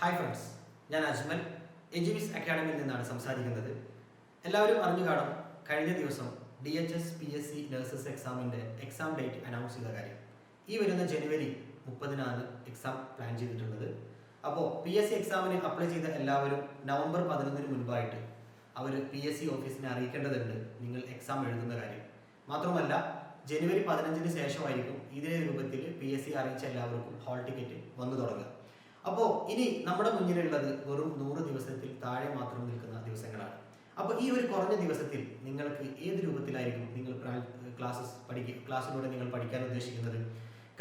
Hi friends, ഞാൻ അജ്മൽ എജുവിസ് അക്കാഡമിയിൽ നിന്നാണ് സംസാരിക്കുന്നത്. എല്ലാവരും അറിഞ്ഞു കാണും, കഴിഞ്ഞ ദിവസം DHS PSC നഴ്സസ് എക്സാമിൻ്റെ എക്സാം ഡേറ്റ് അനൗൺസ് ചെയ്ത കാര്യം. ഈ വരുന്ന ജനുവരി 30-നാണ് എക്സാം പ്ലാൻ ചെയ്തിട്ടുള്ളത്. അപ്പോൾ PSC എക്സാമിന് അപ്ലൈ ചെയ്ത എല്ലാവരും നവംബർ 11-ന് മുൻപായിട്ട് അവർ PSC ഓഫീസിനെ അറിയിക്കേണ്ടതുണ്ട് നിങ്ങൾ എക്സാം എഴുതുന്ന കാര്യം. മാത്രമല്ല ജനുവരി 15-ന് ശേഷമായിരിക്കും ഇതേ രൂപത്തിൽ PSC അറിയിച്ച എല്ലാവർക്കും ഹാൾ ടിക്കറ്റ് വന്നു തുടങ്ങുക. അപ്പോൾ ഇനി നമ്മുടെ മുന്നിലുള്ളത് വെറും 100 ദിവസത്തിൽ താഴെ മാത്രം നിൽക്കുന്ന ദിവസങ്ങളാണ്. അപ്പോൾ ഈ ഒരു കുറഞ്ഞ ദിവസത്തിൽ നിങ്ങൾക്ക് ഏത് രൂപത്തിലായിരിക്കും നിങ്ങൾ ക്ലാസ്സിലൂടെ നിങ്ങൾ പഠിക്കാൻ ഉദ്ദേശിക്കുന്നത്?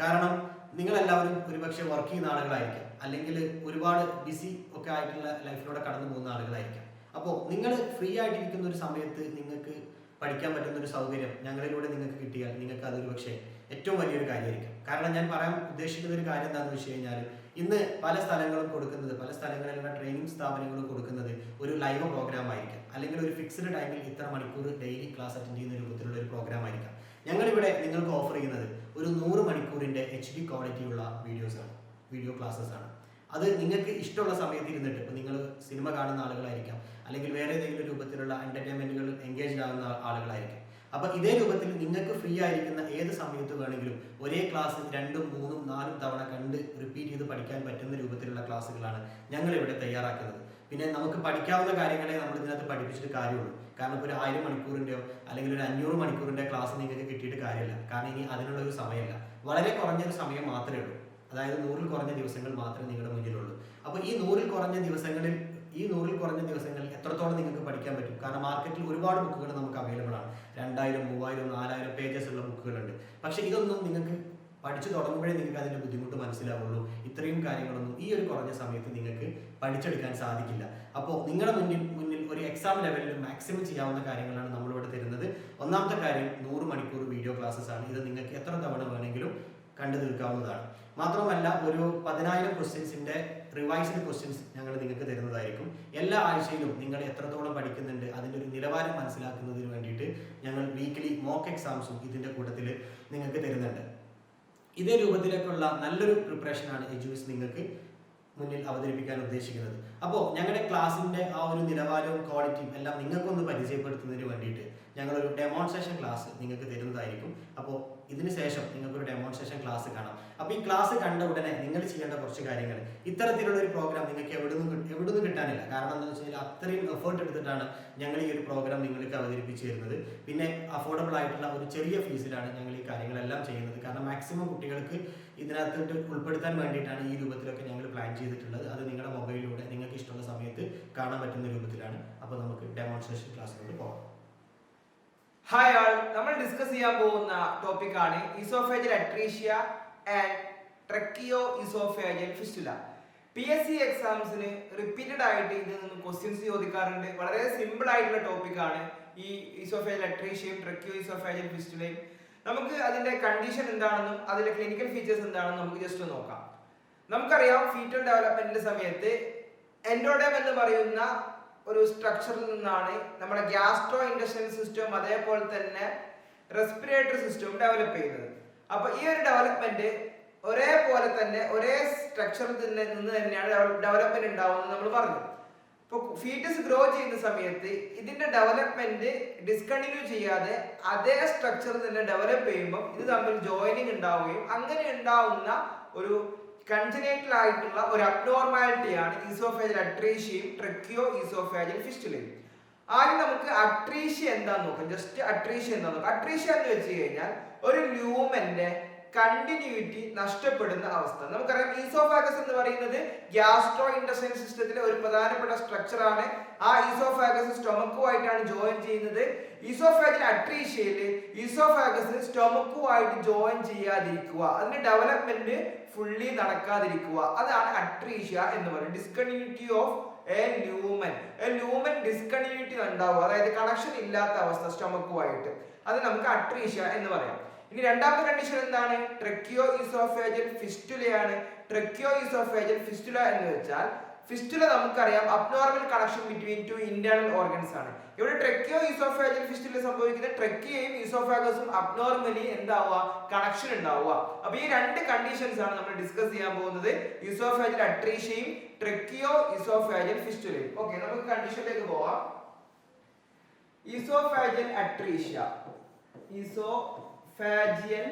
കാരണം നിങ്ങളെല്ലാവരും ഒരുപക്ഷെ വർക്ക് ചെയ്യുന്ന ആളുകളായിരിക്കാം, അല്ലെങ്കിൽ ഒരുപാട് ബിസി ഒക്കെ ആയിട്ടുള്ള ലൈഫിലൂടെ കടന്നു പോകുന്ന ആളുകളായിരിക്കാം. അപ്പോൾ നിങ്ങൾ ഫ്രീ ആയിട്ടിരിക്കുന്ന ഒരു സമയത്ത് നിങ്ങൾക്ക് പഠിക്കാൻ പറ്റുന്ന ഒരു സൗകര്യം ഞങ്ങളിലൂടെ നിങ്ങൾക്ക് കിട്ടിയാൽ നിങ്ങൾക്ക് അതൊരു പക്ഷേ ഏറ്റവും വലിയൊരു കാര്യമായിരിക്കും. കാരണം ഞാൻ പറയാൻ ഉദ്ദേശിക്കുന്ന ഒരു കാര്യം എന്താണെന്ന് വെച്ച് കഴിഞ്ഞാൽ, ഇന്ന് പല സ്ഥലങ്ങളിലുള്ള ട്രെയിനിങ് സ്ഥാപനങ്ങളും കൊടുക്കുന്നത് ഒരു ലൈവ് പ്രോഗ്രാം ആയിരിക്കാം, അല്ലെങ്കിൽ ഒരു ഫിക്സ്ഡ് ടൈമിൽ ഇത്ര മണിക്കൂർ ഡെയിലി ക്ലാസ് അറ്റൻഡ് ചെയ്യുന്ന രൂപത്തിലുള്ള ഒരു പ്രോഗ്രാം ആയിരിക്കാം. ഞങ്ങളിവിടെ നിങ്ങൾക്ക് ഓഫർ ചെയ്യുന്നത് ഒരു 100 മണിക്കൂറിൻ്റെ HD ക്വാളിറ്റിയുള്ള വീഡിയോ ക്ലാസ്സസ് ആണ്. അത് നിങ്ങൾക്ക് ഇഷ്ടമുള്ള സമയത്ത് ഇരുന്നിട്ട്, ഇപ്പോൾ നിങ്ങൾ സിനിമ കാണുന്ന ആളുകളായിരിക്കാം, അല്ലെങ്കിൽ വേറെ ഏതെങ്കിലും രൂപത്തിലുള്ള എൻ്റർടൈൻമെൻറ്റുകൾ എൻഗേജ്ഡ് ആകുന്ന ആളുകളായിരിക്കും. അപ്പോൾ ഇതേ രൂപത്തിൽ നിങ്ങൾക്ക് ഫ്രീ ആയിരിക്കുന്ന ഏത് സമയത്ത് വേണമെങ്കിലും ഒരേ ക്ലാസ് 2, 3, 4 തവണ കണ്ട് റിപ്പീറ്റ് ചെയ്ത് പഠിക്കാൻ പറ്റുന്ന രൂപത്തിലുള്ള ക്ലാസ്സുകളാണ് ഞങ്ങളിവിടെ തയ്യാറാക്കുന്നത്. പിന്നെ നമുക്ക് പഠിക്കാവുന്ന കാര്യങ്ങളെ നമ്മൾ ഇതിനകത്ത് പഠിപ്പിച്ചിട്ട് കാര്യമുള്ളൂ. കാരണം ഇപ്പോൾ ഒരു 1000 മണിക്കൂറിൻ്റെയോ അല്ലെങ്കിൽ ഒരു 500 മണിക്കൂറിൻ്റെ ക്ലാസ് നിങ്ങൾക്ക് കിട്ടിയിട്ട് കാര്യമില്ല. കാരണം ഇനി അതിനുള്ളൊരു സമയമില്ല, വളരെ കുറഞ്ഞൊരു സമയം മാത്രമേ ഉള്ളൂ. അതായത് 100-ൽ കുറഞ്ഞ ദിവസങ്ങൾ മാത്രമേ നിങ്ങളുടെ മുന്നിലുള്ളൂ. അപ്പോൾ ഈ 100-ൽ കുറഞ്ഞ ദിവസങ്ങളിൽ എത്രത്തോളം നിങ്ങൾക്ക് പഠിക്കാൻ പറ്റും? കാരണം മാർക്കറ്റിൽ ഒരുപാട് ബുക്കുകൾ നമുക്ക് അവൈലബിൾ ആണ്. 2000, 3000, 4000 പേജസ് ഉള്ള ബുക്കുകളുണ്ട്. പക്ഷേ ഇതൊന്നും നിങ്ങൾക്ക് പഠിച്ചു തുടങ്ങുമ്പോഴേ നിങ്ങൾക്ക് അതിൻ്റെ ബുദ്ധിമുട്ട് മനസ്സിലാവുള്ളൂ. ഇത്രയും കാര്യങ്ങളൊന്നും ഈ ഒരു കുറഞ്ഞ സമയത്ത് നിങ്ങൾക്ക് പഠിച്ചെടുക്കാൻ സാധിക്കില്ല. അപ്പോൾ നിങ്ങളുടെ മുന്നിൽ ഒരു എക്സാം ലെവലിൽ മാക്സിമം ചെയ്യാവുന്ന കാര്യങ്ങളാണ് നമ്മളിവിടെ തരുന്നത്. ഒന്നാമത്തെ കാര്യം 100 മണിക്കൂർ വീഡിയോ ക്ലാസ്സസ് ആണ്. ഇത് നിങ്ങൾക്ക് എത്ര തവണ വേണമെങ്കിലും കണ്ടു തീർക്കാവുന്നതാണ്. മാത്രമല്ല ഒരു 10,000 ക്വസ്റ്റ്യൻസിൻ്റെ റിവൈസ്ഡ് ക്വസ്റ്റ്യൻസ് ഞങ്ങൾ നിങ്ങൾക്ക് തരുന്നതായിരിക്കും. എല്ലാ ആഴ്ചയിലും നിങ്ങൾ എത്രത്തോളം പഠിക്കുന്നുണ്ട് അതിൻ്റെ ഒരു നിലവാരം മനസ്സിലാക്കുന്നതിന് വേണ്ടിയിട്ട് ഞങ്ങൾ വീക്ക്ലി മോക്ക് എക്സാംസും ഇതിൻ്റെ കൂട്ടത്തിൽ നിങ്ങൾക്ക് തരുന്നുണ്ട്. ഇതേ രൂപത്തിലേക്കുള്ള നല്ലൊരു പ്രിപ്പറേഷനാണ് എജുവിസ് നിങ്ങൾക്ക് മുന്നിൽ അവതരിപ്പിക്കാൻ ഉദ്ദേശിക്കുന്നത്. അപ്പോൾ ഞങ്ങളുടെ ക്ലാസ്സിൻ്റെ ആ ഒരു നിലവാരവും ക്വാളിറ്റിയും എല്ലാം നിങ്ങൾക്കൊന്ന് പരിചയപ്പെടുത്തുന്നതിന് വേണ്ടിയിട്ട് ഞങ്ങളൊരു ഡെമോൺസ്ട്രേഷൻ ക്ലാസ് നിങ്ങൾക്ക് തരുന്നതായിരിക്കും. അപ്പോൾ ഇതിന് ശേഷം നിങ്ങൾക്കൊരു ഡെമോൺസ്ട്രേഷൻ ക്ലാസ് കാണാം. അപ്പോൾ ഈ ക്ലാസ് കണ്ട ഉടനെ നിങ്ങൾ ചെയ്യേണ്ട കുറച്ച് കാര്യങ്ങൾ, ഇത്തരത്തിലുള്ള ഒരു പ്രോഗ്രാം നിങ്ങൾക്ക് എവിടുന്നും കിട്ടാനില്ല. കാരണം എന്താണെന്ന് വെച്ച് കഴിഞ്ഞാൽ അത്രയും എഫേർട്ട് എടുത്തിട്ടാണ് ഞങ്ങൾ ഈ ഒരു പ്രോഗ്രാം നിങ്ങൾക്ക് അവതരിപ്പിച്ച് തരുന്നത്. പിന്നെ അഫോർഡബിൾ ആയിട്ടുള്ള ഒരു ചെറിയ ഫീസിലാണ് ഞങ്ങൾ ഈ കാര്യങ്ങളെല്ലാം ചെയ്യുന്നത്. കാരണം മാക്സിമം കുട്ടികൾക്ക് ഇതിനകത്തോട്ട് ഉൾപ്പെടുത്താൻ വേണ്ടിയിട്ടാണ് ഈ രൂപത്തിലൊക്കെ ഞങ്ങൾ പ്ലാൻ ചെയ്തിട്ടുള്ളത്. അത് നിങ്ങളുടെ മൊബൈലിലൂടെ നിങ്ങൾക്ക് ഇഷ്ടമുള്ള സമയത്ത് കാണാൻ പറ്റുന്ന രൂപത്തിലാണ്. അപ്പോൾ നമുക്ക് ഡെമോൺസ്ട്രേഷൻ ക്ലാസ്സിലോട്ട് പോകാം. ഹായ് ആൾ, നമ്മൾ ഡിസ്കസ് ചെയ്യാൻ പോകുന്ന ടോപ്പിക്കാണ് oesophageal atresia and tracheo oesophageal fistula. PSC എക്സാംസിന് റിപ്പീറ്റഡ് ആയിട്ട് ഇതിൽ നിന്ന് ക്വസ്റ്റ്യൻസ് ചോദിക്കാറുണ്ട്. വളരെ സിമ്പിൾ ആയിട്ടുള്ള ടോപ്പിക്കാണ് ഈ ഈസോഫേജൽ അട്രീഷ്യയും ട്രക്കിയോ ഈസോഫേജൽ ഫിസ്റ്റുലയും. നമുക്ക് അതിന്റെ കണ്ടീഷൻ എന്താണെന്നും അതിന്റെ ക്ലിനിക്കൽ ഫീച്ചേഴ്സ് എന്താണെന്നും നമുക്ക് ജസ്റ്റ് നോക്കാം. നമുക്കറിയാം, ഫീറ്റൽ ഡെവലപ്മെന്റിന്റെ സമയത്ത് എൻഡോഡം എന്ന് പറയുന്ന ഒരു സ്ട്രക്ചറിൽ നിന്നാണ് നമ്മുടെ ഗ്യാസ്ട്രോ ഇൻഡസ്ട്രിയൽ സിസ്റ്റം അതേപോലെ തന്നെ റെസ്പിറേറ്ററി സിസ്റ്റം ഡെവലപ്പ് ചെയ്യുന്നത്. അപ്പൊ ഈ ഒരു ഡെവലപ്മെന്റ് ഒരേപോലെ തന്നെ ഒരേ സ്ട്രക്ചറിൽ നിന്ന് തന്നെയാണ് ഡെവലപ്മെന്റ് ഉണ്ടാവുന്നത് നമ്മൾ പറഞ്ഞു. ഇപ്പോൾ ഫീറ്റസ് ഗ്രോ ചെയ്യുന്ന സമയത്ത് ഇതിന്റെ ഡെവലപ്മെന്റ് ഡിസ്കണ്ടിന്യൂ ചെയ്യാതെ അതേ സ്ട്രക്ചറിൽ തന്നെ ഡെവലപ്പ് ചെയ്യുമ്പോൾ ഇത് തമ്മിൽ ജോയിനിങ് ഉണ്ടാവുകയും അങ്ങനെ ഉണ്ടാവുന്ന ഒരു കൺജനൈറ്റൽ ആയിട്ടുള്ള ഒരു അബ്നോർമാലിറ്റിയാണ് ഈസോഫേജൽ അട്രീഷ്യയും ട്രക്കിയോ ഈസോഫേജൽ ഫിസ്റ്റുലയും. ആദ്യം നമുക്ക് അട്രീഷ്യ എന്താന്ന് നോക്കാം. ജസ്റ്റ് അട്രീഷ്യ എന്താന്ന് നോക്കാം. അട്രീഷ്യ എന്ന് വെച്ച് കഴിഞ്ഞാൽ ഒരു ല്യൂമന്റെ കണ്ടിന്യൂറ്റി നഷ്ടപ്പെടുന്ന അവസ്ഥ. നമുക്കറിയാം, ഈസോഫാഗസ് എന്ന് പറയുന്നത് ഗ്യാസ്ട്രോ ഇൻഡസ്ട്രിയൽ സിസ്റ്റത്തിലെ ഒരു പ്രധാനപ്പെട്ട സ്ട്രക്ചർ ആണ്. ആ ഈസോഫാഗസ് സ്റ്റൊമക്കുമായിട്ടാണ് ജോയിൻ ചെയ്യുന്നത്. ഈസോഫേജൽ അട്രീഷ്യയില് ഈസോഫാഗസ് സ്റ്റൊമക്കുമായിട്ട് ജോയിൻ ചെയ്യാതിരിക്കുക, അതിന്റെ ഡെവലപ്മെന്റ് ഫുള്ളി നടക്കാതിരിക്കുക, അതാണ് അട്രീഷ്യ എന്ന് പറയുന്നത്. Discontinuity of A lumen discontinuity ഉണ്ടാവുക, അതായത് കണക്ഷൻ ഇല്ലാത്ത അവസ്ഥ സ്റ്റൊമക്കുമായിട്ട്, അത് നമുക്ക് അട്രീഷ്യ എന്ന് പറയാം. ഇനി രണ്ടാമത്തെ കണ്ടീഷൻ എന്താണ്? Tracheo oesophageal ഫിസ്റ്റുലയാണ്. Tracheo oesophageal fistula എന്ന് വെച്ചാൽ ഫിസ്റ്റുല നമുക്കറിയാം abnormal connection between two internal organs ആണ്. ഇവിടെ ട്രക്കിയോ ഈസോഫാജിയൽ ഫിസ്റ്റുല സംഭവിക്കുന്നത് ട്രക്കിയയും ഈസോഫാഗസും അബ്നോർമലി എന്താവുക കണക്ഷൻ ഉണ്ടാവുക. അപ്പൊ ഈ രണ്ട് കണ്ടീഷൻസ് ആണ് നമ്മൾ ഡിസ്കസ് ചെയ്യാൻ പോകുന്നത്, ഈസോഫാജിയൽ അട്രീഷ്യയും ട്രക്കിയോ ഈസോഫാജിയൽ ഫിസ്റ്റുലയും. ഓക്കെ, നമുക്ക് കണ്ടീഷനിലേക്ക് പോവാം. Oesophageal atresia, oesophageal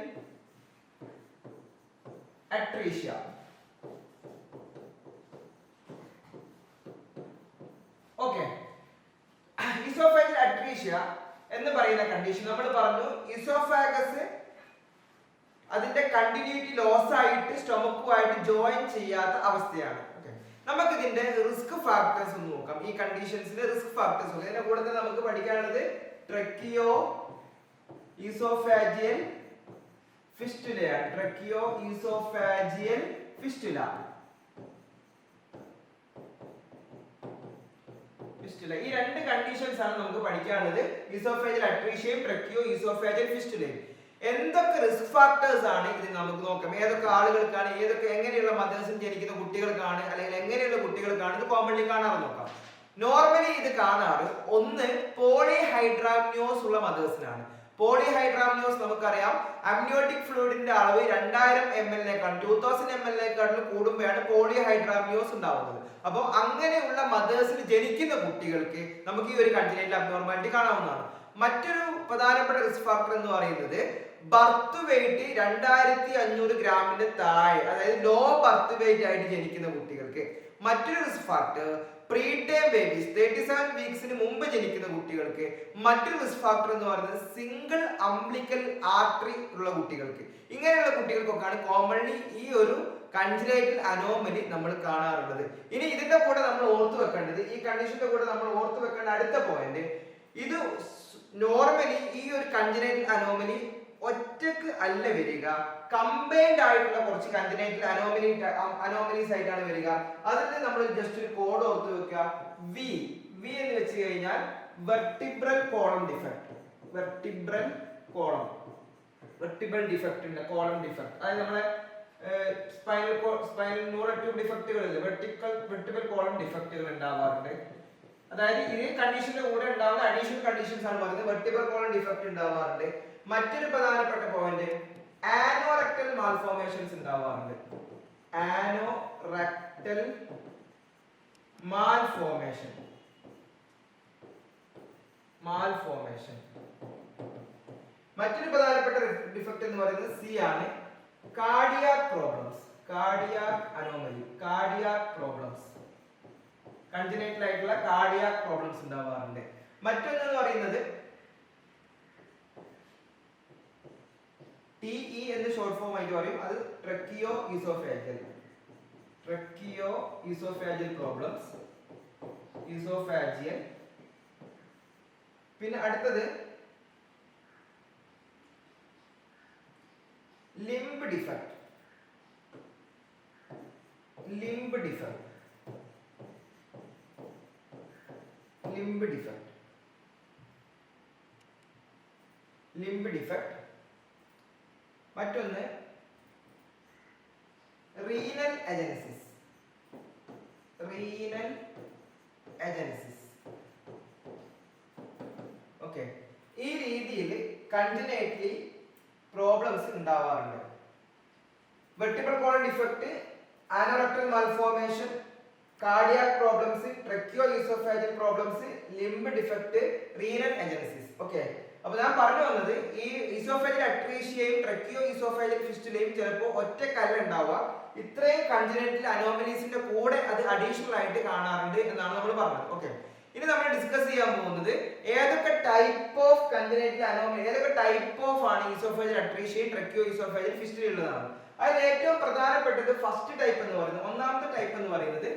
atresia. Okay, oesophageal atresia എന്ന് പറയുന്ന കണ്ടീഷൻ നമ്മൾ പറഞ്ഞു ഈസോഫാഗസ് അതിന്റെ കണ്ടിന്യൂറ്റി ലോസ് ആയിട്ട് സ്റ്റൊമക്കുമായിട്ട് ജോയിൻ ചെയ്യാത്ത അവസ്ഥയാണ്. നമുക്ക് ഇതിന്റെ റിസ്ക് ഫാക്ടേഴ്സ് ഒന്ന് നോക്കാം. ഈ കണ്ടീഷൻസിലെ റിസ്ക് ഫാക്ടേഴ്സ് ഉണ്ട്. ഇതിന്റെ കൂടെ നമുക്ക് പഠിക്കാനുള്ളത് ട്രക്കിയോ ഈസോഫാജിയൽ ഫിസ്റ്റുലയാണ്. Tracheo oesophageal fistula. ഈ രണ്ട് കണ്ടീഷൻസ് ആണ് നമുക്ക് പഠിക്കാനുള്ളത്, ഈസോഫാജിയൽ അട്രീഷ്യയും ട്രക്കിയോ ഈസോഫാജിയൽ ഫിസ്റ്റുലയും. എന്തൊക്കെ റിസ്ക് ഫാക്ടേഴ്സ് ആണ് ഇത് നമുക്ക് നോക്കാം. ഏതൊക്കെ ആളുകൾക്കാണ്, ഏതൊക്കെ എങ്ങനെയുള്ള മദേഴ്സിൽ ജനിക്കുന്ന കുട്ടികൾക്കാണ്, അല്ലെങ്കിൽ എങ്ങനെയുള്ള കുട്ടികൾക്കാണ് ഇത് കോമൺലി കാണാറ് നോക്കാം. നോർമലി ഇത് കാണാറ് ഒന്ന് പോളിഹൈഡ്രാമ്നിയോസ് ഉള്ള മദേഴ്സിനാണ്. പോളിഹൈഡ്രാമ്നിയോസ് നമുക്കറിയാം അമ്നിയോട്ടിക് ഫ്ലൂയിഡിന്റെ അളവ് 2000 ml 2000 ml കൂടുമ്പോഴാണ് പോളിഹൈഡ്രാമ്നിയോസ് ഉണ്ടാവുന്നത്. അപ്പോൾ അങ്ങനെയുള്ള മദേഴ്സിൽ ജനിക്കുന്ന കുട്ടികൾക്ക് നമുക്ക് ഈ ഒരു കൺജനൈറ്റൽ അബ്നോർമാലിറ്റി കാണാവുന്നതാണ്. മറ്റൊരു പ്രധാനപ്പെട്ട റിസ്ക് ഫാക്ടർ എന്ന് പറയുന്നത് ബർത്ത് വെയിറ്റ് 2500 ഗ്രാമിന്റെ താഴെ, അതായത് ലോ ബർത്ത് വെയിറ്റ് ആയിട്ട് ജനിക്കുന്ന കുട്ടികൾക്ക്. മറ്റൊരു റിസ്ക് ഫാക്ടർ പ്രീടേം ബേബീസ് 37 വീക്സിന് മുമ്പ് ജനിക്കുന്ന കുട്ടികൾക്ക്. മറ്റൊരു റിസ്ക് ഫാക്ടർ എന്ന് പറയുന്നത് സിംഗിൾ അംബ്ലിക്കൽ ആർട്ടറി ഉള്ള കുട്ടികൾക്ക്. ഇങ്ങനെയുള്ള കുട്ടികൾക്കൊക്കെയാണ് കോമൺലി ഈ ഒരു കൺജനൈറ്റൽ അനോമലി നമ്മൾ കാണാറുള്ളത്. ഇനി ഇതിന്റെ കൂടെ നമ്മൾ ഓർത്തു വെക്കേണ്ടത്, ഈ കണ്ടീഷന്റെ കൂടെ നമ്മൾ ഓർത്തു വെക്കേണ്ട അടുത്ത പോയിന്റ്, ഇത് നോർമലി ഈ ഒരു കൺജനൈറ്റൽ അനോമലി ഒറ്റക്ക് അല്ല വരിക, കമ്പൈൻഡ് ആയിട്ടുള്ള കുറച്ച് കൺജനൈറ്റൽ അനോമലീസ് ആയിട്ടാണ് വരിക. അതിന് നമ്മൾ ജസ്റ്റ് ഒരു കോഡ് ഓർത്ത് വെക്കുക, വി എന്ന് വെച്ച് കഴിഞ്ഞാൽ vertebral column defect. Vertebral defect column defect, അതായത് നമ്മളെ സ്പൈനൽ ന്യൂറൽ ട്യൂബ് ഡിഫക്റ്റുകളില്ലേ, വെർട്ടിബ്രൽ കോളം ഡിഫക്റ്റുകൾ ഉണ്ടാവാറുണ്ട്. അതായത് ഈ കണ്ടീഷന്റെ കൂടെ ഉണ്ടാവുന്ന അഡീഷണൽ കണ്ടീഷൻസ് ആണ് പറയുന്നത്. വെർട്ടിബ്രൽ കോളം ഡിഫക്ട് ഉണ്ടാവാറുണ്ട്. മറ്റൊരു പ്രധാനപ്പെട്ട പോയിന്റ് ആനോറെക്ടൽ മാൽഫോർമേഷൻസ് ഉണ്ടാവാറുണ്ട്. ആനോറെക്ടൽ മാൽഫോർമേഷൻ. മറ്റൊരു പ്രധാനപ്പെട്ട ഡിഫക്ട് എന്ന് പറയുന്നത് സി ആണ്, cardiac problems. Cardiac anomaly, cardiac problems, congenital ആയിട്ടുള്ള കാർഡിയാക് പ്രോബ്ലംസ് ഉണ്ടാവാറുണ്ട്. മറ്റൊന്ന് പറയുന്നത് TE എന്ന് ഷോർട്ട് ഫോം ആയിട്ട് പറയും, അത് tracheo oesophageal. Tracheo oesophageal problems, oesophageal. പിന്നെ അടുത്തത് limb defect. Limb defect, limb defect, limb defect. മറ്റൊന്ന് renal agenesis. Renal agenesis. Okay, ഈ രീതിയിൽ കണ്ടിന്യൂസ്ലി പ്രോബ്ലംസ് ഉണ്ടാവാറുണ്ട്. Vertebral column defect, anorectal malformation, cardiac problems, tracheo oesophageal problems, limb defect, renal agenesis. Okay, അപ്പൊ ഞാൻ പറഞ്ഞു വന്നത് ഈ ഈസോഫാജിയൽ അട്രീഷ്യയും ട്രക്കിയോ ഈസോഫാജിയൽ ഫിസ്റ്റുലയും ചിലപ്പോൾ ഒറ്റക്കല്ല ഉണ്ടാവുക, ഇത്രയും കൺജനൈറ്റൽ അനോമലീസിന്റെ കൂടെ അത് അഡീഷണൽ ആയിട്ട് കാണാറുണ്ട് എന്നാണ് നമ്മൾ പറഞ്ഞത്. ഓക്കെ, ഇനി നമ്മൾ ഡിസ്കസ് ചെയ്യാൻ പോകുന്നത് ഏതൊക്കെ ടൈപ്പ് ഓഫ് കൺജനൈറ്റൽ അനോമലി, ഏതൊക്കെ ടൈപ്പ് ഓഫ് ആണ് ഈസോഫാജിയൽ അട്രീഷ്യയും ട്രക്കിയോ ഈസോഫാജിയൽ ഫിസ്റ്റുലയും ഉള്ളതാണ്. അതിൽ ഏറ്റവും പ്രധാനപ്പെട്ടത് ഫസ്റ്റ് ടൈപ്പ് എന്ന് പറയുന്നത്, ഒന്നാമത്തെ ടൈപ്പ് എന്ന് പറയുന്നത്,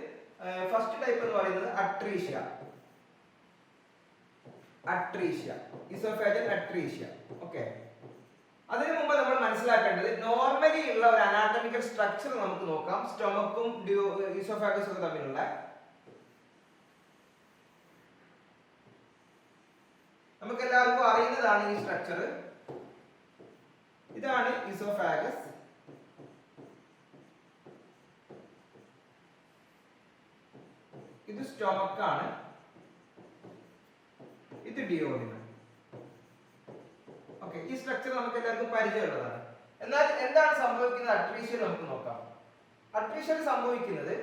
ഫസ്റ്റ് ടൈപ്പ് എന്ന് പറയുന്നത് atresia. Atresia, oesophageal atresia. Okay, അതിനു മുമ്പ് നമ്മൾ മനസ്സിലാക്കേണ്ടത് നോർമലി ഉള്ള ഒരു അനാറ്റമിക്കൽ സ്ട്രക്ചർ നമുക്ക് നോക്കാം, സ്റ്റൊമക്കും ഈസോഫാഗസും തമ്മിലുള്ള. നമുക്ക് എല്ലാവർക്കും അറിയുന്നതാണ് ഈ സ്ട്രക്ചർ. ഇതാണ് ഈസോഫാഗസ്, ഇത് സ്റ്റൊമക്ക് ആണ്, ഇത് ഡിയോഡിനം. ഓക്കെ, ഈ സ്ട്രക്ചർ നമുക്ക് എല്ലാവർക്കും പരിചയമുള്ളതാണ്. എന്നാൽ എന്താണ് സംഭവിക്കുന്നത് അട്രീഷ്യയിൽ നമുക്ക് നോക്കാം. അട്രീഷ്യയിൽ സംഭവിക്കുന്നത്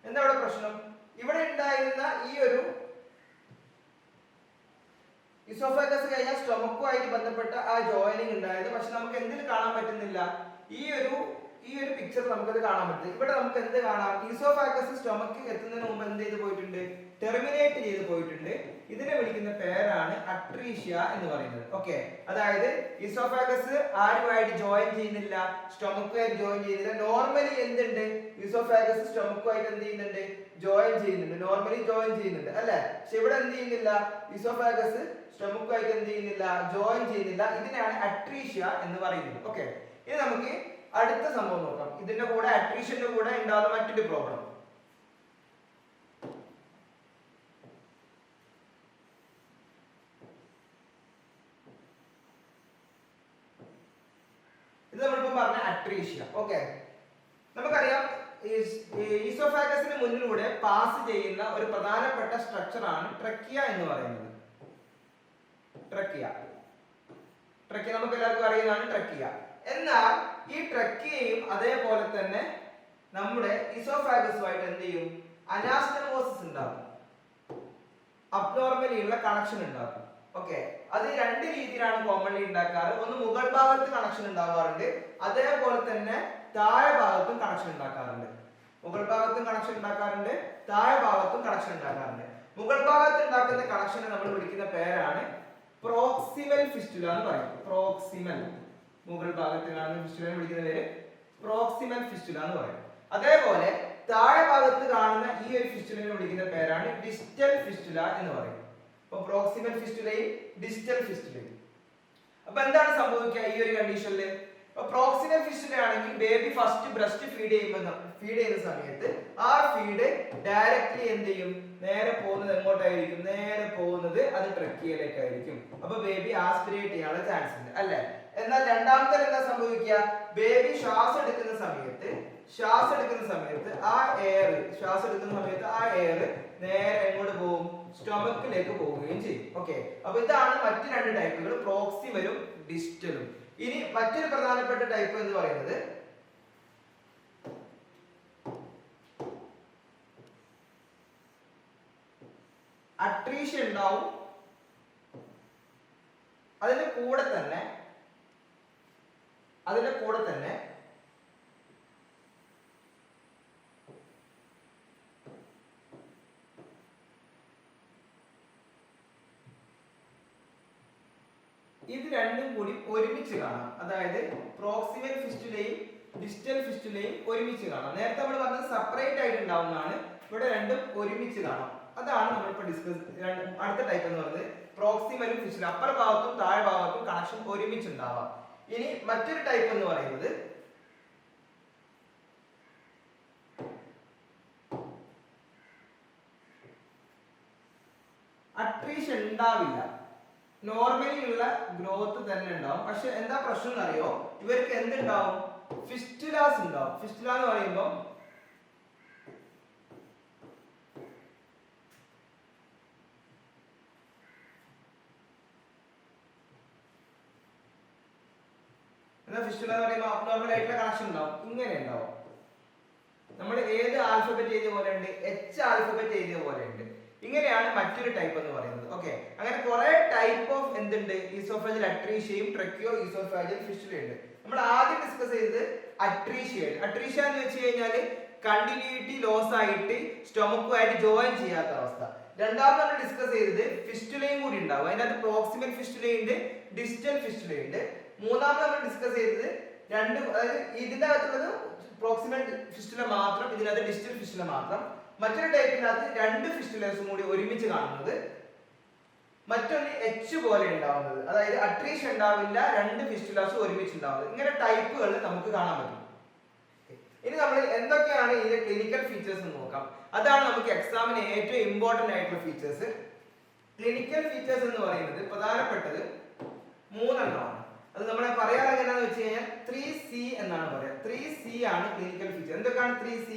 എന്താ ഇവിടെ പ്രശ്നം? ഇവിടെ ഉണ്ടായിരുന്ന ഈ ഒരു ഇസോഫാഗസ് കഴിഞ്ഞാൽ സ്റ്റൊമക്കുമായിട്ട് ബന്ധപ്പെട്ട ആ ജോയിനിങ് ഉണ്ടായത്, പക്ഷെ നമുക്ക് എന്തിൽ കാണാൻ പറ്റുന്നില്ല? ഈ ഒരു പിക്ചർ നമുക്കത് കാണാൻ പറ്റും. ഇവിടെ നമുക്ക് എന്ത് കാണാം? ഈസോഫാഗസ് സ്റ്റൊമക്ക് എത്തുന്നതിന് മുമ്പ് എന്ത് ചെയ്ത് പോയിട്ടുണ്ട്? ടെർമിനേറ്റ് ചെയ്ത് പോയിട്ടുണ്ട്. ഇതിനെ വിളിക്കുന്ന പേരാണ് അട്രീഷ്യ എന്ന് പറയുന്നത്. ഓക്കെ, അതായത് ഈസോഫാഗസ് ആരുമായിട്ട് ജോയിൻ ചെയ്യുന്നില്ല, സ്റ്റൊമക്കുമായിട്ട് ജോയിൻ ചെയ്യുന്നില്ല. നോർമലി എന്തുണ്ട്? ഈസോഫാഗസ് സ്റ്റൊമക്കുമായിട്ട് എന്ത് ചെയ്യുന്നുണ്ട്? ജോയിൻ ചെയ്യുന്നുണ്ട്, നോർമലി ജോയിൻ ചെയ്യുന്നുണ്ട് അല്ലെ? പക്ഷെ ഇവിടെ എന്ത് ചെയ്യുന്നില്ല? ഈസോഫാഗസ് സ്റ്റൊമക്കുമായിട്ട് എന്ത് ചെയ്യുന്നില്ല? ജോയിൻ ചെയ്യുന്നില്ല. ഇതിനാണ് അട്രീഷ്യ എന്ന് പറയുന്നത്. ഓക്കെ, ഇനി നമുക്ക് അടുത്ത സംഭവം നോക്കാം. ഇതിന്റെ കൂടെ അട്രീഷ്യന്റെ കൂടെ ഉണ്ടാകുന്ന മറ്റൊരു പ്രോബ്ലം. ഇത് നമ്മളിപ്പോ പറഞ്ഞ അട്രീഷ്യ. ഓക്കെ, നമുക്കറിയാം ഈസോഫാഗസിന് മുന്നിലൂടെ പാസ് ചെയ്യുന്ന ഒരു പ്രധാനപ്പെട്ട സ്ട്രക്ചർ ആണ് ട്രക്കിയ എന്ന് പറയുന്നത്. ട്രക്കിയ നമുക്ക് എല്ലാവർക്കും അറിയുന്നതാണ് ട്രക്കിയ. എന്നാൽ ഈ ട്രക്കിയയും അതേപോലെ തന്നെ നമ്മുടെ ഈസോഫാഗസുമായിട്ട് എന്ത് ചെയ്യും? അനാസ്റ്റമോസിസ് ഉണ്ടാകും, അബ്നോർമലി ഉള്ള കണക്ഷൻ ഉണ്ടാകും. ഓക്കെ, അത് രണ്ട് രീതിയിലാണ് കോമൺലി ഉണ്ടാക്കാറ്. ഒന്ന് മുകൾ ഭാഗത്ത് കണക്ഷൻ ഉണ്ടാകാറുണ്ട്, അതേപോലെ തന്നെ താഴെ ഭാഗത്തും കണക്ഷൻ ഉണ്ടാക്കാറുണ്ട്. മുകൾ ഭാഗത്തും കണക്ഷൻ ഉണ്ടാക്കാറുണ്ട്, താഴെ ഭാഗത്തും കണക്ഷൻ ഉണ്ടാക്കാറുണ്ട്. മുകൾ ഭാഗത്ത് ഉണ്ടാക്കുന്ന കണക്ഷനെ നമ്മൾ വിളിക്കുന്ന പേരാണ് പ്രോക്സിമൽ ഫിസ്റ്റുല എന്ന് പറയും. പ്രോക്സിമൽ, മുകൾ ഭാഗത്ത് കാണുന്ന ഫിസ്റ്റുലയെ വിളിക്കുന്ന പേര് പ്രോക്സിമൽ ഫിസ്റ്റുല എന്ന് പറയും. അതേപോലെ താഴെ ഭാഗത്ത് കാണുന്ന ഈ ഒരു ഫിസ്റ്റുലയെ വിളിക്കുന്ന പേരാണ് ഡിസ്റ്റൽ ഫിസ്റ്റുല എന്ന് പറയും. അപ്പൊ പ്രോക്സിമൽ ഫിസ്റ്റുലയും ഡിസ്റ്റൽ ഫിസ്റ്റുലയും. അപ്പൊ എന്താണ് സംഭവിക്കുക ഈ ഒരു കണ്ടീഷനിൽ? പ്രോക്സിമൽ ഫിസ്റ്റുല ആണെങ്കിൽ ബേബി ഫസ്റ്റ് ബ്രസ്റ്റ് ഫീഡ് ചെയ്യുന്ന സമയത്ത് ആ ഫീഡ് ഡയറക്റ്റ്ലി എന്ത് ചെയ്യും? നേരെ പോകുന്നത് എങ്ങോട്ടായിരിക്കും? നേരെ പോകുന്നത് അത് ട്രക്കിയയിലേക്കായിരിക്കും. അപ്പൊ ബേബി ആസ്പിറേറ്റ് ചെയ്യാനുള്ള ചാൻസ് ഉണ്ട് അല്ലെ? എന്നാൽ രണ്ടാമത്തെ എന്താ സംഭവിക്കുക? ബേബി ശ്വാസം എടുക്കുന്ന സമയത്ത് ആ എയർ നേരെ എങ്ങോട്ട് പോകും? സ്റ്റൊമക്കിലേക്ക് പോവുകയും ചെയ്യും. ഓക്കെ, അപ്പൊ ഇതാണ് മറ്റു രണ്ട് ടൈപ്പുകൾ, പ്രോക്സിമലും ഡിസ്റ്റലും. ഇനി മറ്റൊരു പ്രധാനപ്പെട്ട ടൈപ്പ് എന്ന് പറയുന്നത് അട്രീഷ്യ ഉണ്ടാവും, അതിന്റെ കൂടെ തന്നെ ഇത് രണ്ടും കൂടി ഒരുമിച്ച് കാണാം. അതായത് പ്രോക്സിമൽ ഫിസ്റ്റുലയും ഡിസ്റ്റൽ ഫിസ്റ്റുലയും ഒരുമിച്ച് കാണാം. നേരത്തെ നമ്മൾ പറഞ്ഞത് സെപ്പറേറ്റ് ആയിട്ട് ഉണ്ടാവുന്നതാണ്, ഇവിടെ രണ്ടും ഒരുമിച്ച് കാണാം. അതാണ് നമ്മളിപ്പോ ഡിസ്കസ് അടുത്ത ടൈപ്പ് എന്ന് പറയുന്നത് പ്രോക്സിമലും ഫിസ്റ്റുല. അപ്പർ ഭാഗത്തും താഴെ ഭാഗത്തും കണക്ഷൻ ഒരുമിച്ച് ഉണ്ടാവാം. ഇനി മറ്റൊരു ടൈപ്പ് എന്ന് പറയുന്നത് അട്രീഷ്യ ഉണ്ടാവില്ല, നോർമലി ഉള്ള ഗ്രോത്ത് തന്നെ ഉണ്ടാവും. പക്ഷെ എന്താ പ്രശ്നം എന്നറിയോ? ഇവർക്ക് എന്തുണ്ടാവും? ഫിസ്റ്റുലാസ് ഉണ്ടാവും. ഫിസ്റ്റുല എന്ന് പറയുമ്പോൾ ഫിസ്റ്റുല എന്ന് പറയുമ്പോൾ അബ്നോർമൽ ആയിട്ടുള്ള കണക്ഷൻ ഉണ്ടാവും. ഇങ്ങനെ ഉണ്ടാവും. നമ്മൾ ഏത് ആൽഫബറ്റ് എഴുതിയ പോലെ ഉണ്ട്? എച്ച് ആൽഫബറ്റ് എഴുതിയ പോലെ ഉണ്ട്. ഇങ്ങനെയാണ് മറ്റൊരു ടൈപ്പ് എന്ന് പറയുന്നത്. ഓക്കെ, അങ്ങനെ കുറെ ടൈപ്പ് ഓഫ് എന്തുണ്ട്? ഈസോഫേജൽ അട്രീഷ്യയും ട്രക്കിയോ ഈസോഫേജൽ ഫിസ്റ്റുലയും ഉണ്ട്. നമ്മൾ ആദ്യം ഡിസ്കസ് ചെയ്തത് അട്രീഷ്യ എന്ന് വെച്ച് കഴിഞ്ഞാൽ കണ്ടിന്യൂറ്റി ലോസ് ആയിട്ട് സ്റ്റൊമക്കുമായിട്ട് ജോയിൻ ചെയ്യാത്ത അവസ്ഥ. രണ്ടാമത് നമ്മൾ ഡിസ്കസ് ചെയ്തത് ഫിസ്റ്റുലയും കൂടി ഉണ്ടാവും. അതിനകത്ത് പ്രോക്സിമൽ ഫിസ്റ്റുലയുണ്ട്, ഡിസ്റ്റൽ ഫിസ്റ്റുലയുണ്ട്. മൂന്നാമത് നമ്മൾ ഡിസ്കസ് ചെയ്തത് അതായത് ഇതിന്റെ അകത്തുള്ളത് പ്രോക്സിമൽ ഫിസ്റ്റുല മാത്രം, ഇതിനകത്ത് ഡിസ്റ്റൽ ഫിസ്റ്റുല മാത്രം. മറ്റൊരു ടൈപ്പിനകത്ത് രണ്ട് ഫിസ്റ്റുലസും കൂടി ഒരുമിച്ച് കാണുന്നത്, മറ്റൊന്ന് എച്ച് പോലെ ഉണ്ടാവുന്നത്. അതായത് അട്രീഷ്യ ഉണ്ടാവില്ല, രണ്ട് ഫിസ്റ്റുലാസും ഒരുമിച്ച് ഉണ്ടാവുന്നത്. ഇങ്ങനെ ടൈപ്പുകൾ നമുക്ക് കാണാൻ പറ്റും. ഇനി നമ്മൾ എന്തൊക്കെയാണ് ഇതിന്റെ ക്ലിനിക്കൽ ഫീച്ചേഴ്സ് എന്ന് നോക്കാം. അതാണ് നമുക്ക് എക്സാമിന് ഏറ്റവും ഇമ്പോർട്ടന്റ് ആയിട്ടുള്ള ഫീച്ചേഴ്സ്. ക്ലിനിക്കൽ ഫീച്ചേഴ്സ് എന്ന് പറയുന്നത് പ്രധാനപ്പെട്ടത് 3 എണ്ണമാണ്. അത് നമ്മളെ പറയാറ് എങ്ങനെയാന്ന് വെച്ച് കഴിഞ്ഞാൽ 3C എന്നാണ് പറയാ. 3C ആണ് ക്ലിനിക്കൽ ഫീച്ചർ. എന്തൊക്കെയാണ് 3C?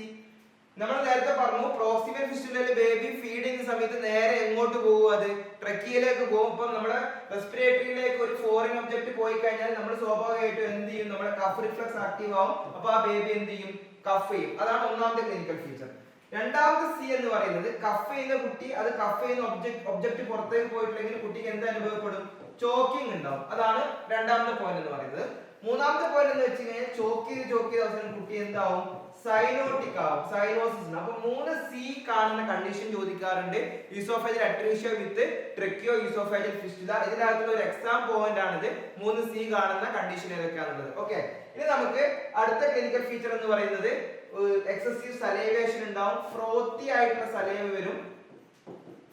നമ്മൾ നേരത്തെ പറഞ്ഞു പ്രോക്സിമൽ ഫിസ്റ്റുലയിൽ ബേബി ഫീഡ് ചെയ്യുന്ന സമയത്ത് നേരെ എങ്ങോട്ട് പോകും? അത് ട്രക്കിയിലേക്ക് പോകും. ഇപ്പം നമ്മുടെ റെസ്പിറേറ്ററിയിലേക്ക് ഒരു ഫോറിൻ ഒബ്ജക്റ്റ് പോയി കഴിഞ്ഞാൽ നമ്മൾ സ്വാഭാവികമായിട്ടും എന്ത് ചെയ്യും? നമ്മുടെ കഫ് റിഫ്ലക്സ് ആക്റ്റീവ് ആവും. അപ്പൊ ആ ബേബി എന്ത് ചെയ്യും? കഫ് ചെയ്യും. അതാണ് ഒന്നാമത്തെ ക്ലിനിക്കൽ ഫീച്ചർ. രണ്ടാമത്തെ സി എന്ന് പറയുന്നത് കഫ് ചെയ്യുന്ന കുട്ടി, അത് കഫ് ചെയ്യുന്ന ഒബ്ജക്റ്റ് പുറത്തേക്ക് പോയിട്ടില്ലെങ്കിൽ കുട്ടിക്ക് എന്ത് അനുഭവപ്പെടും? ചോക്കിംഗ് ഉണ്ടാവും. അതാണ് രണ്ടാമത്തെ പോയിന്റ് എന്ന് പറയുന്നത്. മൂന്നാമത്തെ പോയിന്റ് എന്ന് വെച്ച് കഴിഞ്ഞാൽ ചോക്ക് ചെയ്ത് അവസാനം കുട്ടി എന്താവും? സൈനോട്ടിക് ആവും, സൈനോസിസ്. അപ്പൊ 3C കാണുന്ന കണ്ടീഷൻ ചോദിക്കാറുണ്ട്. Esophageal atresia with tracheo oesophageal fistula. ഇതിനകത്തുള്ള ഒരു എക്സാം പോയിന്റ് ആണിത്. 3C കാണുന്ന കണ്ടീഷൻ ഏതൊക്കെയാണുള്ളത്. ഓക്കെ, ഇനി നമുക്ക് അടുത്ത ക്ലിനിക്കൽ ഫീച്ചർ എന്ന് പറയുന്നത് എക്സസീവ് സലൈവേഷൻ ഉണ്ടാവും. ഫ്രോത്തി ആയിട്ടുള്ള സലൈവ വരും.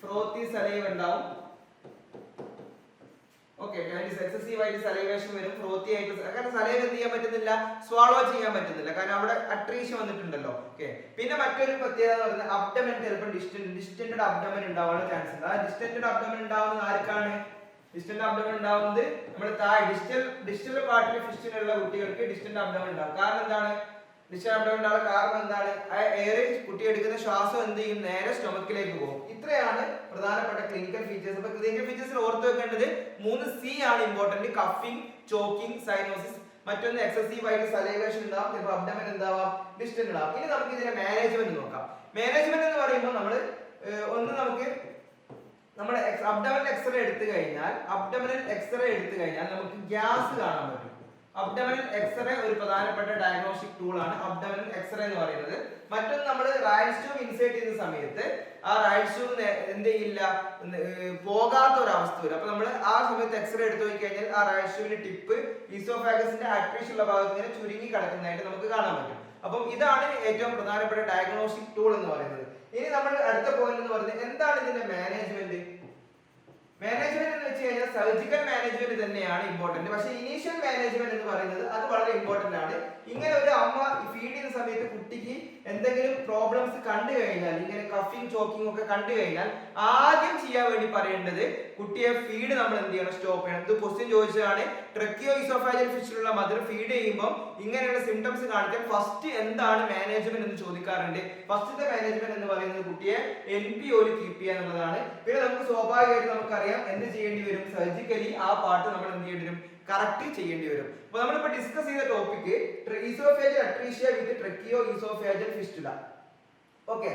ഫ്രോത്തി സലൈവ ഉണ്ടാവും. ഓക്കെ, എക്സസീവ് ആയിട്ട് സലൈവേഷൻ വരും. ഫ്രോത്തി ആയിട്ട്, കാരണം സലൈവ എന്ത് ചെയ്യാൻ പറ്റുന്നില്ല? സ്വാളോ ചെയ്യാൻ പറ്റുന്നില്ല, കാരണം അവിടെ അട്രീഷ്യ വന്നിട്ടുണ്ടല്ലോ. ഓക്കെ, പിന്നെ മറ്റൊരു പ്രത്യേകത എന്ന് പറയുന്നത് അബ്ഡമൻ ചിലപ്പോൾ ഡിസ്റ്റൻഡ് അബ്ഡമൻ ഉണ്ടാവാനുള്ള ചാൻസ് ഉണ്ട്. ആ ഡിസ്റ്റൻഡ് അബ്ഡമൻ ഉണ്ടാവുന്നത് ആർക്കാണ്? ഡിസ്റ്റൻഡ് അബ്ഡമൻ ഉണ്ടാവുന്നത് നമ്മൾ ഡിസ്റ്റൽ പാർട്ടിൽ ഫിസ്റ്റിലുള്ള കുട്ടികൾക്ക് ഡിസ്റ്റൻഡ് അബ്ഡമൻ ഉണ്ടാവും. കാരണം എന്താണ്? ഡിസ്റ്റൻഡ് അബ്ഡമൻ ഉണ്ടാവാൻ കാരണം എന്താണ്? ആ എയർ കുട്ടി എടുക്കുന്ന ശ്വാസം എന്ത് ചെയ്യും? നേരെ സ്റ്റൊമക്കിലേക്ക് പോകും. ഇത്രയാണ് പ്രധാനപ്പെട്ട ക്ലിനിക്കൽ ഫീച്ചേഴ്സ്. അപ്പൊ ക്ലിനിക്കൽ ഫീച്ചേഴ്സിൽ ഓർത്ത് വെക്കേണ്ടത് 3C ആണ് ഇമ്പോർട്ടന്റ്. Coughing, choking, cyanosis. മറ്റൊന്ന് എക്സസീവ് ആയിട്ട് സലൈവേഷൻ ഉണ്ടാവും, ചിലപ്പോൾ അബ്ഡമൻ എന്താവാം? ഡിസ്റ്റൻഡ് ഉണ്ടാവും. ഇനി നമുക്ക് ഇതിന്റെ മാനേജ്മെന്റ് നോക്കാം. മാനേജ്മെന്റ് എന്ന് പറയുമ്പോൾ നമുക്ക് നമ്മുടെ അബ്ഡമനൽ എക്സ്റേ എടുത്തു കഴിഞ്ഞാൽ നമുക്ക് ഗ്യാസ് കാണാൻ പറ്റും. അബ്ഡമനൽ എക്സ്റേ ഒരു പ്രധാനപ്പെട്ട ഡയഗ്നോസ്റ്റിക് ടൂൾ ആണ് അബ്ഡമനൽ എക്സ്റേ എന്ന് പറയുന്നത്. മറ്റൊന്ന് നമ്മൾ റൈറ്റ്സ് ട്യൂബ് ഇൻസേർട്ട് ചെയ്യുന്ന സമയത്ത് ആ റൈറ്റ്സ് ട്യൂബ് എന്ത് ചെയ്യില്ല, പോകാത്ത ഒരു അവസ്ഥ വരും. അപ്പൊ നമ്മൾ ആ സമയത്ത് എക്സ്റേ എടുത്തു നോക്കി കഴിഞ്ഞാൽ ആ റൈറ്റ്സ് ട്യൂബിന്റെ ടിപ്പ് ഈസോഫാഗസിന്റെ അട്രീഷ്യ ഉള്ള ഭാഗത്ത് ഇങ്ങനെ ചുരുങ്ങി കിടക്കുന്നതായിട്ട് നമുക്ക് കാണാൻ പറ്റും. അപ്പം ഇതാണ് ഏറ്റവും പ്രധാനപ്പെട്ട ഡയഗ്നോസ്റ്റിക് ടൂൾ എന്ന് പറയുന്നത്. ഇനി നമ്മൾ അടുത്ത പോയിന്റ് എന്ന് പറയുന്നത് എന്താണ് ഇതിന്റെ മാനേജ്മെന്റ്? മാനേജ്മെന്റ് എന്ന് വെച്ച് കഴിഞ്ഞാൽ സർജിക്കൽ മാനേജ്മെന്റ് തന്നെയാണ് ഇമ്പോർട്ടന്റ്. പക്ഷേ ഇനീഷ്യൽ മാനേജ്മെന്റ് എന്ന് പറയുന്നത് അത് വളരെ ഇമ്പോർട്ടന്റ് ആണ്. ഇങ്ങനെ ഒരു അമ്മ ഫീഡ് ചെയ്യുന്ന സമയത്ത് കുട്ടിക്ക് എന്തെങ്കിലും പ്രോബ്ലംസ് കണ്ടു കഴിഞ്ഞാൽ, ഇങ്ങനെ കഫിംഗ് ചോക്കിംഗ് ഒക്കെ കണ്ടു കഴിഞ്ഞാൽ ആദ്യം ചെയ്യാൻ വേണ്ടി പറയേണ്ടത് കുട്ടിയെ ഫീഡ് നമ്മൾ എന്ത് ചെയ്യണം? സ്റ്റോപ്പ് ചെയ്യണം. ഇത് ക്വസ്റ്റ്യൻ ചോദിച്ചതാണ്. ട്രക്കിയോ ഈസോഫാജിയൽ ഫിഷിലുള്ള മദർ ഫീഡ് ചെയ്യുമ്പോൾ ഇങ്ങനെയുള്ള സിംറ്റംസ് കാണിച്ചാൽ ഫസ്റ്റ് എന്താണ് മാനേജ്മെന്റ് എന്ന് ചോദിക്കാറുണ്ട്. ഫസ്റ്റത്തെ മാനേജ്മെന്റ് എന്ന് പറയുന്നത് കുട്ടിയെ NPO കീപ്പ് ചെയ്യുക എന്നുള്ളതാണ്. പിന്നെ നമുക്ക് സ്വാഭാവികമായിട്ട് നമുക്കറിയാം എന്ത് ചെയ്യേണ്ടി വരും? സർജിക്കലി ആ പാർട്ട് നമ്മൾ എന്ത് ചെയ്യേണ്ടി വരും? കറക്റ്റ് ചെയ്യേണ്ടി വരും. അപ്പൊ നമ്മളിപ്പോ ഡിസ്കസ് ചെയ്ത topic oesophageal atresia with tracheo oesophageal fistula. Okay,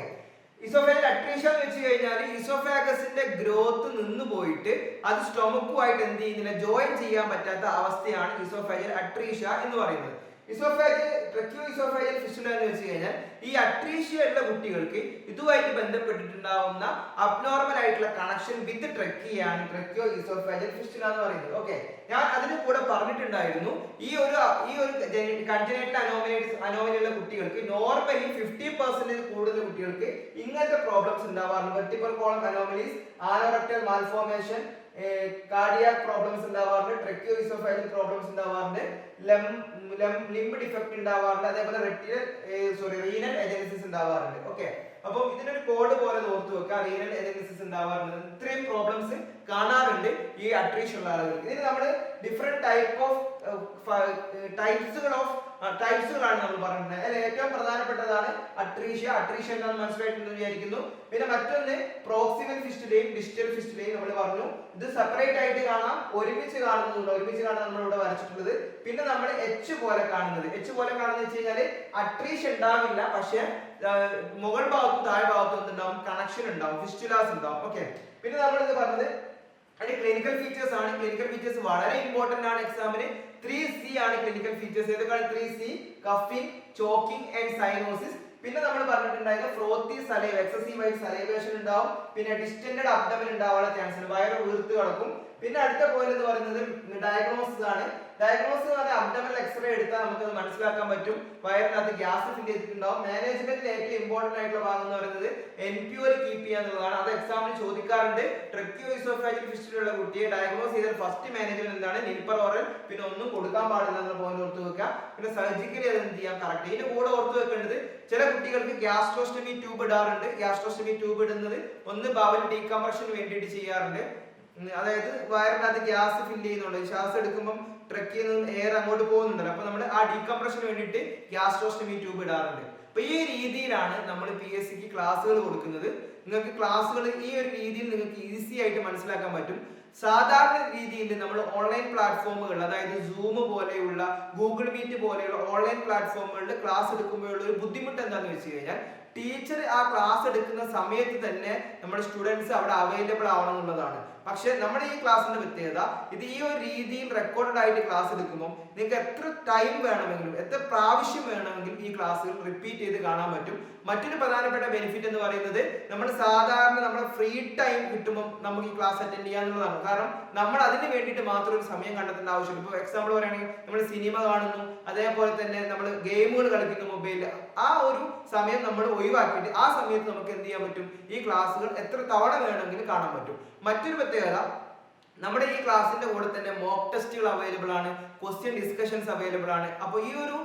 oesophageal atresia എന്ന് വെച്ച് കഴിഞ്ഞാൽ ഈസോഫാഗസിന്റെ ഗ്രോത്ത് നിന്ന് പോയിട്ട് അത് സ്റ്റൊമക്കുമായിട്ട് എന്ത് ചെയ്യുന്നില്ല, ജോയിൻ ചെയ്യാൻ പറ്റാത്ത അവസ്ഥയാണ് ഈസോഫേജിയൽ അട്രീഷ്യ എന്ന് പറയുന്നത്. ട്രക്കിയോ ഈസോഫേജിയൽ ഫിസ്റ്റുല എന്ന് വെച്ച് കഴിഞ്ഞാൽ ഈ അട്രീഷ്യ ഉള്ള കുട്ടികൾക്ക് ഇതുമായിട്ട് ബന്ധപ്പെട്ടിട്ടുണ്ടാവുന്ന അബ്നോർമൽ ആയിട്ടുള്ള connection with ട്രക്കിയാണ് tracheo oesophageal fistula എന്ന് പറയുന്നത്. ഓക്കെ, ഞാൻ അതിന് കൂടെ പറഞ്ഞിട്ടുണ്ടായിരുന്നു ഈ ഒരു കൺജനൈറ്റൽ അനോമലിയുള്ള കുട്ടികൾക്ക് നോർമലി 50% കൂടുതൽ കുട്ടികൾക്ക് ഇങ്ങനത്തെ പ്രോബ്ലംസ് ഉണ്ടാവാറുണ്ട്. Vertebral column anomalies, anorectal malformation, cardiac problems ഉണ്ടാവാറുണ്ട്, ട്രക്കിയോ ഈസോഫേജിയൽ പ്രോബ്ലംസ് ഉണ്ടാവാറുണ്ട്, ലിംബ് ഡിഫക്റ്റ് ഉണ്ടാവാറുണ്ട്, അതേപോലെ റീനൽ എജനസിസ് ഉണ്ടാവാറുണ്ട്. ഓക്കെ, അപ്പം ഇതിനൊരു കോഡ് പോലെ ഓർത്തു വെക്കുക. റീനൽ എജനസിസ് ഉണ്ടാവാറുണ്ട്. ഇത്രയും പ്രോബ്ലംസ് കാണാറുണ്ട് ഈ അട്രീഷ്യ ഉള്ള ആളുകൾക്ക്. ഇതിന് നമ്മൾ ഡിഫറെന്റ് ടൈപ്സുകളാണ് നമ്മൾ പറഞ്ഞിട്ടുള്ളത്. അതിൽ ഏറ്റവും പ്രധാനപ്പെട്ടതാണ് അട്രീഷ്യ എന്താണെന്ന് മനസ്സിലായിട്ടുണ്ടെന്ന് വിചാരിക്കുന്നു. പിന്നെ മറ്റൊന്ന് പ്രോക്സിമൽ ഫിസ്റ്റുലയും ഡിസ്റ്റൽ ഫിസ്റ്റുലയും നമ്മൾ പറഞ്ഞു. ഇത് സെപ്പറേറ്റ് ആയിട്ട് കാണാം, ഒരുമിച്ച് കാണുന്നതുണ്ട്. ഒരുമിച്ച് കാണാൻ നമ്മൾ ഇവിടെ വരച്ചിട്ടുള്ളത്. പിന്നെ നമ്മൾ എച്ച് പോലെ കാണുന്നത് വെച്ച് കഴിഞ്ഞാല് അട്രീഷ്യ ഉണ്ടാവില്ല, പക്ഷെ മുകൾ ഭാഗത്തും താഴെ ഭാഗത്തും എന്തുണ്ടാവും? കണക്ഷൻ ഉണ്ടാവും, ഫിസ്റ്റുലാസ് ഉണ്ടാവും. ഓക്കെ, പിന്നെ നമ്മൾ ഇത് പറഞ്ഞത് അതിന്റെ ക്ലിനിക്കൽ ഫീച്ചേഴ്സ് ആണ്. ക്ലിനിക്കൽ ഫീച്ചേഴ്സ് വളരെ ഇമ്പോർട്ടന്റ് ആണ് എക്സാമിന്. 3C ആണ് ക്ലിനിക്കൽ ഫീച്ചേഴ്സ്. ഏതൊക്കെയാണ് 3C? Coughing, choking and cyanosis. പിന്നെ നമ്മൾ പറഞ്ഞിട്ടുണ്ടായിരുന്നു ഫ്രോത്തി സലൈവ, എക്സസീവ് ആയിട്ട് സലൈവേഷൻ ഉണ്ടാവും. പിന്നെ ഡിസ്റ്റൻഡ് അബ്ഡമൻ ഉണ്ടാവാനുള്ള ചാൻസ് ഉണ്ട്, വയറ് വീർത്ത് കിടക്കും. പിന്നെ അടുത്ത പോയിന്റ് എന്ന് പറയുന്നത് ഡയഗ്നോസിസ് ആണ്. ഡയഗ്നോസ് എന്ന് പറഞ്ഞാൽ അബ്ഡമൽ എക്സ്റേ എടുത്താൽ നമുക്കത് മനസ്സിലാക്കാൻ പറ്റും വയറിനകത്ത് ഗ്യാസ് ഫിൽ ചെയ്തിട്ടുണ്ടാവും. മാനേജ്മെന്റിൽ ഏറ്റവും ഇമ്പോർട്ടന്റ് ആയിട്ടുള്ള ഭാഗം എന്ന് പറയുന്നത് NPO കീപ്പ് ചെയ്യുക എന്നുള്ളതാണ്. അത് എക്സാമിന് ചോദിക്കാറുണ്ട്. ട്രക്കിയോ ഇസോഫേജിയൽ ഫിസ്റ്റുലുള്ള കുട്ടിയെ ഡയഗ്നോസ് ചെയ്ത ഫസ്റ്റ് മാനേജ്മെന്റ് എന്താണ്? നിൽപ്പർ ഓറൽ, പിന്നെ ഒന്നും കൊടുക്കാൻ പാടില്ല എന്ന പോയിന്റ് ഓർത്ത് വെക്കുക. പിന്നെ സർജിക്കലി അത് എന്ത് ചെയ്യാം? കറക്റ്റ്. ഇതിന്റെ കൂടെ ഓർത്ത് വെക്കേണ്ടത് ചില കുട്ടികൾക്ക് ഗ്യാസ്ട്രോസ്റ്റമി ട്യൂബ് ഇടാറുണ്ട്. ഗ്യാസ്ട്രോസ്റ്റമി ട്യൂബ് ഇടുന്നത് ഒന്ന് ബവൽ ഡീകംപ്രഷന് വേണ്ടിയിട്ട് ചെയ്യാറുണ്ട്. അതായത് വയറിനകത്ത് ഗ്യാസ് ഫില്ല് ചെയ്യുന്നുണ്ട്. ശ്വാസം എടുക്കുമ്പോൾ ട്രക്കിൽ നിന്ന് എയർ അങ്ങോട്ട് പോകുന്നുണ്ടല്ലോ, അപ്പൊ നമ്മൾ ആ ഡീകംപ്രഷന് വേണ്ടിയിട്ട് ഗ്യാസ്ട്രോസ്റ്റമി ട്യൂബ് ഇടാറുണ്ട്. അപ്പൊ ഈ രീതിയിലാണ് നമ്മൾ PSCക്ക് ക്ലാസ്സുകൾ കൊടുക്കുന്നത്. നിങ്ങൾക്ക് ക്ലാസ്സുകൾ ഈ ഒരു രീതിയിൽ നിങ്ങൾക്ക് ഈസി ആയിട്ട് മനസ്സിലാക്കാൻ പറ്റും. സാധാരണ രീതിയിൽ നമ്മൾ ഓൺലൈൻ പ്ലാറ്റ്ഫോമുകൾ, അതായത് സൂം പോലെയുള്ള ഗൂഗിൾ മീറ്റ് പോലെയുള്ള ഓൺലൈൻ പ്ലാറ്റ്ഫോമുകളിൽ ക്ലാസ് എടുക്കുമ്പോഴുള്ള ഒരു ബുദ്ധിമുട്ട് എന്താണെന്ന് വെച്ച് കഴിഞ്ഞാൽ ടീച്ചർ ആ ക്ലാസ് എടുക്കുന്ന സമയത്ത് തന്നെ നമ്മുടെ സ്റ്റുഡൻസ് അവിടെ അവൈലബിൾ ആവണം എന്നുള്ളതാണ്. പക്ഷെ നമ്മുടെ ഈ ക്ലാസ്സിന്റെ പ്രത്യേകത, ഇത് ഈ ഒരു രീതിയിൽ റെക്കോർഡഡ് ആയിട്ട് ക്ലാസ് എടുക്കുമ്പോൾ നിങ്ങൾക്ക് എത്ര ടൈം വേണമെങ്കിലും എത്ര പ്രാവശ്യം വേണമെങ്കിലും ഈ ക്ലാസ്സുകൾ റിപ്പീറ്റ് ചെയ്ത് കാണാൻ പറ്റും. മറ്റൊരു പ്രധാനപ്പെട്ട ബെനിഫിറ്റ് എന്ന് പറയുന്നത് നമ്മൾ സാധാരണ നമ്മുടെ ഫ്രീ ടൈം കിട്ടുമ്പോൾ നമുക്ക് ഈ ക്ലാസ് അറ്റൻഡ് ചെയ്യാന്നുള്ളതാണ്. കാരണം നമ്മൾ അതിന് വേണ്ടിയിട്ട് മാത്രം ഒരു സമയം കണ്ടെത്തേണ്ട ആവശ്യമില്ല. ഇപ്പോൾ എക്സാമ്പിൾ പറയുകയാണെങ്കിൽ നമ്മൾ സിനിമ കാണുന്നു, അതേപോലെ തന്നെ നമ്മൾ ഗെയിമുകൾ കളിക്കുന്നു മൊബൈലിൽ, ആ ഒരു സമയം നമ്മൾ ഒഴിവാക്കിയിട്ട് ആ സമയത്ത് നമുക്ക് എന്ത് ചെയ്യാൻ പറ്റും? ഈ ക്ലാസ്സുകൾ എത്ര തവണ വേണമെങ്കിലും കാണാൻ പറ്റും. മറ്റൊരു പ്രത്യേകത, നമ്മുടെ ഈ ക്ലാസ്സിന്റെ കൂടെ തന്നെ മോക്ക് ടെസ്റ്റുകൾ അവൈലബിൾ ആണ്, ക്വസ്റ്റ്യൻ ഡിസ്കഷൻസ് അവൈലബിൾ ആണ്. അപ്പോൾ ഈ ഒരു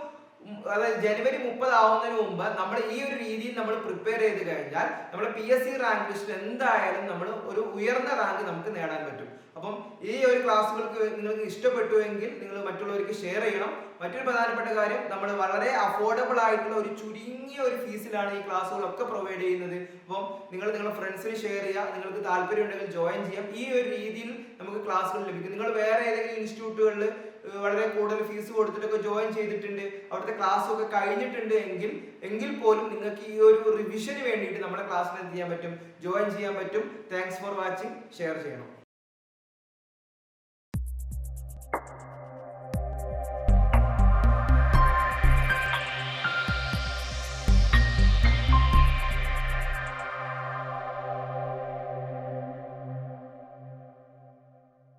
അതായത് ജനുവരി 30 ആവുന്നതിന് മുമ്പ് നമ്മൾ ഈ ഒരു രീതിയിൽ നമ്മൾ പ്രിപ്പയർ ചെയ്ത് കഴിഞ്ഞാൽ നമ്മുടെ PSC റാങ്ക് ലിസ്റ്റിൽ എന്തായാലും നമ്മൾ ഒരു ഉയർന്ന റാങ്ക് നമുക്ക് നേടാൻ പറ്റും. അപ്പം ഈ ഒരു ക്ലാസ്സുകൾക്ക് നിങ്ങൾക്ക് ഇഷ്ടപ്പെട്ടുവെങ്കിൽ നിങ്ങൾ മറ്റുള്ളവർക്ക് ഷെയർ ചെയ്യണം. മറ്റൊരു പ്രധാനപ്പെട്ട കാര്യം, നമ്മൾ വളരെ അഫോർഡബിൾ ആയിട്ടുള്ള ഒരു ചുരുങ്ങിയ ഒരു ഫീസിലാണ് ഈ ക്ലാസ്സുകളൊക്കെ പ്രൊവൈഡ് ചെയ്യുന്നത്. അപ്പം നിങ്ങൾ നിങ്ങളുടെ ഫ്രണ്ട്സിന് ഷെയർ ചെയ്യുക, നിങ്ങൾക്ക് താല്പര്യം ഉണ്ടെങ്കിൽ ജോയിൻ ചെയ്യാം. ഈ ഒരു രീതിയിൽ നമുക്ക് ക്ലാസ്സുകൾ ലഭിക്കും. നിങ്ങൾ വേറെ ഏതെങ്കിലും ഇൻസ്റ്റിറ്റ്യൂട്ടുകളിൽ വളരെ കൂടുതൽ ഫീസ് കൊടുത്തിട്ടൊക്കെ ജോയിൻ ചെയ്തിട്ടുണ്ട്, അവിടുത്തെ ക്ലാസ് ഒക്കെ കഴിഞ്ഞിട്ടുണ്ട് എങ്കിൽ പോലും നിങ്ങൾക്ക് ഈ ഒരു റിവിഷന് വേണ്ടിയിട്ട് നമ്മുടെ ക്ലാസ്സിൽ എന്ത് ചെയ്യാൻ പറ്റും? ജോയിൻ ചെയ്യാൻ പറ്റും. Thanks for watching. ഷെയർ ചെയ്യണം.